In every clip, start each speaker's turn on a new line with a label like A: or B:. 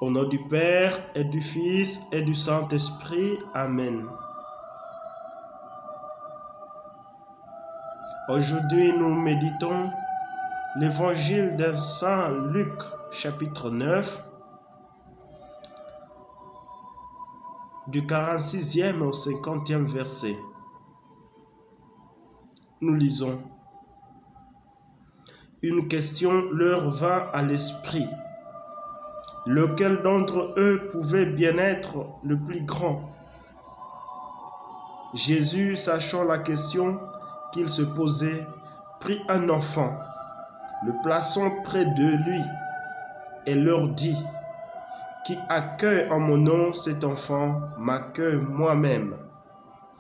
A: Au nom du Père et du Fils et du Saint-Esprit. Amen. Aujourd'hui, nous méditons l'évangile de Saint Luc, chapitre 9, du 46e au 50e verset. Nous lisons. Une question leur vint à l'esprit. Lequel d'entre eux pouvait bien être le plus grand? Jésus, sachant la question qu'il se posait, prit un enfant, le plaçant près de lui, et leur dit: Qui accueille en mon nom cet enfant m'accueille moi-même,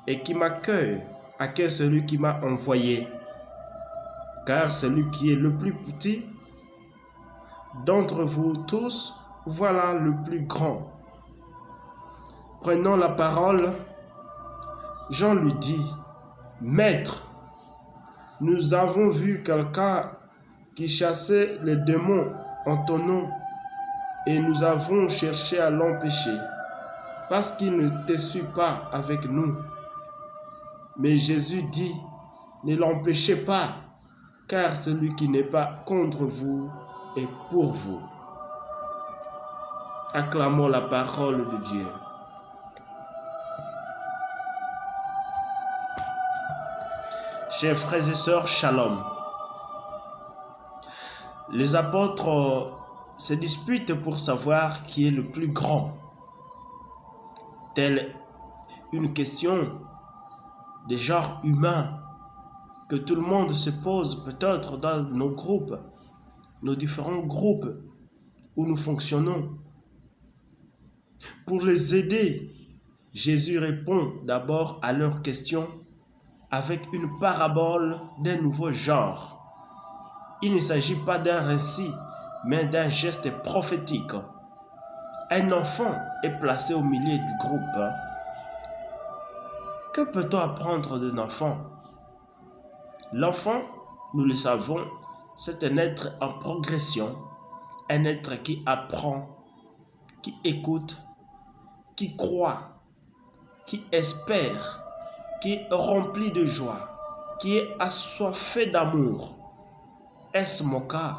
A: et qui m'accueille accueille celui qui m'a envoyé. Car celui qui est le plus petit d'entre vous tous, voilà le plus grand. Prenant la parole, Jean lui dit: Maître, nous avons vu quelqu'un qui chassait les démons en ton nom, et nous avons cherché à l'empêcher, parce qu'il ne te suit pas avec nous. Mais Jésus dit: Ne l'empêchez pas, car celui qui n'est pas contre vous est pour vous. Acclamons la parole de Dieu. Chers frères et sœurs, shalom. Les apôtres se disputent pour savoir qui est le plus grand. Telle une question de genre humain que tout le monde se pose peut-être dans nos groupes, nos différents groupes où nous fonctionnons. Pour les aider, Jésus répond d'abord à leurs questions avec une parabole d'un nouveau genre. Il ne s'agit pas d'un récit, mais d'un geste prophétique. Un enfant est placé au milieu du groupe. Que peut-on apprendre d'un enfant? L'enfant, nous le savons, c'est un être en progression, un être qui apprend, qui écoute, qui croit, qui espère, qui est rempli de joie, qui est assoiffé d'amour. Est-ce mon cas?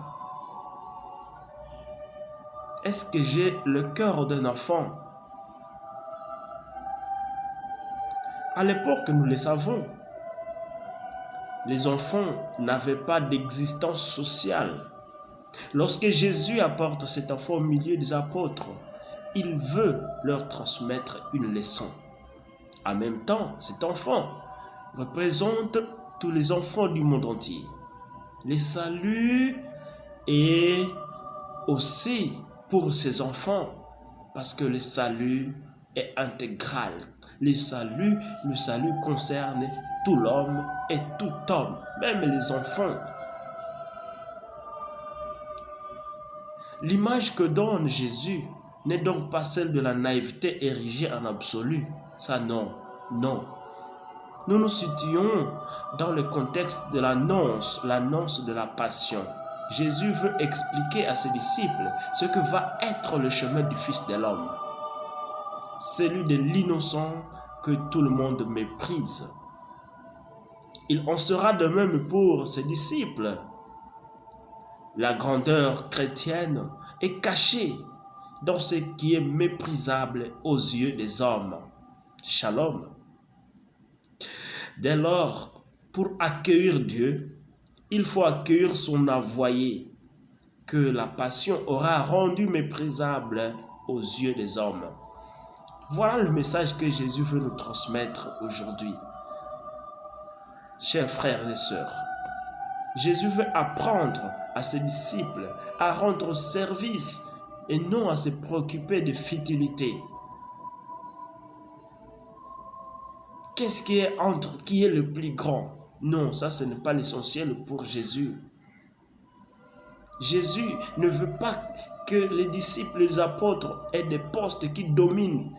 A: Est-ce que j'ai le cœur d'un enfant? À l'époque, nous le savons, les enfants n'avaient pas d'existence sociale. Lorsque Jésus apporte cet enfant au milieu des apôtres, il veut leur transmettre une leçon. En même temps, cet enfant représente tous les enfants du monde entier. Les saluts et aussi pour ces enfants, parce que le salut est intégral. Le salut concerne tout l'homme et tout homme, même les enfants. L'image que donne Jésus n'est donc pas celle de la naïveté érigée en absolu. Ça non. Nous nous situons dans le contexte de l'annonce de la passion. Jésus veut expliquer à ses disciples ce que va être le chemin du Fils de l'homme. Celui de l'innocent que tout le monde méprise. Il en sera de même pour ses disciples. La grandeur chrétienne est cachée dans ce qui est méprisable aux yeux des hommes. Shalom. Dès lors, pour accueillir Dieu, il faut accueillir son envoyé, que la passion aura rendu méprisable aux yeux des hommes. Voilà le message que Jésus veut nous transmettre aujourd'hui. Chers frères et sœurs, Jésus veut apprendre à ses disciples à rendre service et non à se préoccuper de futilité. Qu'est-ce qui est le plus grand? Non, ça ce n'est pas l'essentiel pour Jésus. Jésus ne veut pas que les disciples, les apôtres aient des postes qui dominent,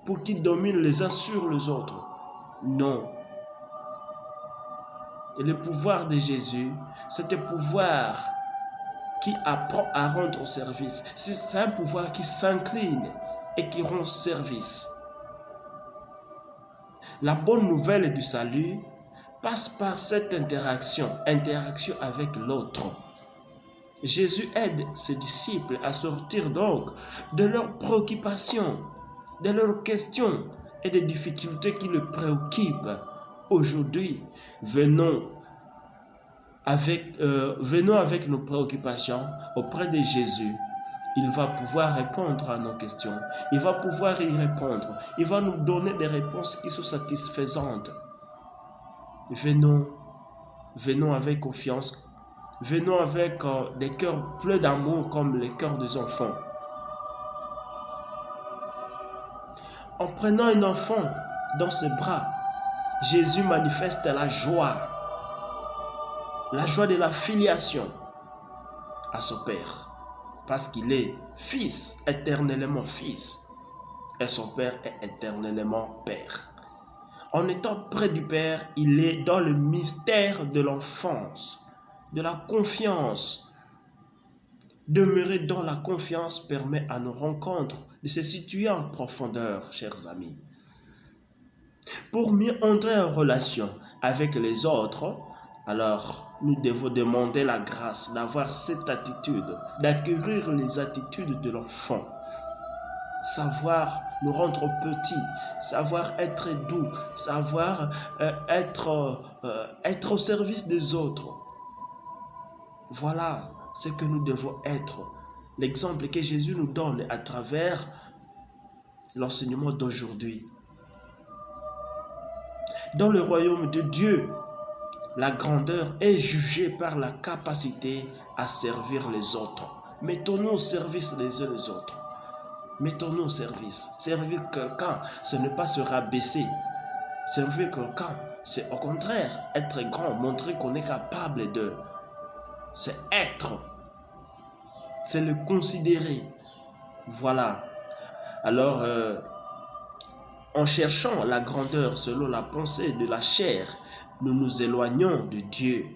A: pour qu'ils dominent les uns sur les autres. Non. Et le pouvoir de Jésus, c'est de pouvoir qui apprend à rendre service. C'est un pouvoir qui s'incline et qui rend service. La bonne nouvelle du salut passe par cette interaction avec l'autre. Jésus aide ses disciples à sortir donc de leurs préoccupations, de leurs questions et des difficultés qui le préoccupent. Aujourd'hui, venons avec nos préoccupations auprès de Jésus. Il va pouvoir répondre à nos questions. Il va pouvoir y répondre. Il va nous donner des réponses qui sont satisfaisantes. Venons avec confiance. Venons avec des cœurs pleins d'amour comme les cœurs des enfants. En prenant un enfant dans ses bras, Jésus manifeste la joie de la filiation à son Père, parce qu'il est fils, éternellement fils, et son Père est éternellement Père. En étant près du Père, il est dans le mystère de l'enfance, de la confiance. Demeurer dans la confiance permet à nos rencontres de se situer en profondeur, chers amis. Pour mieux entrer en relation avec les autres, alors nous devons demander la grâce d'avoir cette attitude, d'acquérir les attitudes de l'enfant. Savoir nous rendre petits, savoir être doux, savoir être au service des autres. Voilà ce que nous devons être. L'exemple que Jésus nous donne à travers l'enseignement d'aujourd'hui. Dans le royaume de Dieu, la grandeur est jugée par la capacité à servir les autres. Mettons-nous au service les uns les autres. Mettons-nous au service. Servir quelqu'un, ce n'est pas se rabaisser. Servir quelqu'un, c'est au contraire être grand, montrer qu'on est capable de. C'est être. C'est le considérer. Voilà. Alors, en cherchant la grandeur selon la pensée de la chair, nous nous éloignons de Dieu.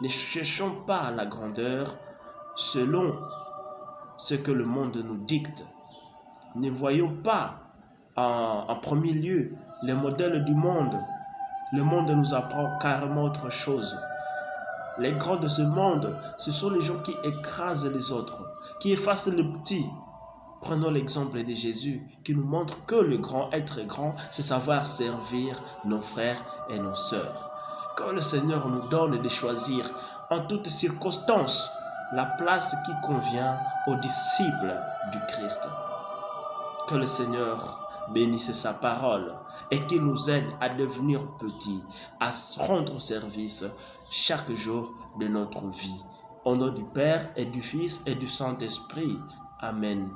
A: Ne cherchons pas la grandeur selon ce que le monde nous dicte. Ne voyons pas en premier lieu les modèles du monde. Le monde nous apprend carrément autre chose. Les grands de ce monde, ce sont les gens qui écrasent les autres, qui effacent le petit. Prenons l'exemple de Jésus qui nous montre que le grand, être grand, c'est savoir servir nos frères et nos sœurs. Que le Seigneur nous donne de choisir en toutes circonstances la place qui convient aux disciples du Christ. Que le Seigneur bénisse sa parole et qu'il nous aide à devenir petits, à rendre service chaque jour de notre vie. Au nom du Père et du Fils et du Saint-Esprit. Amen.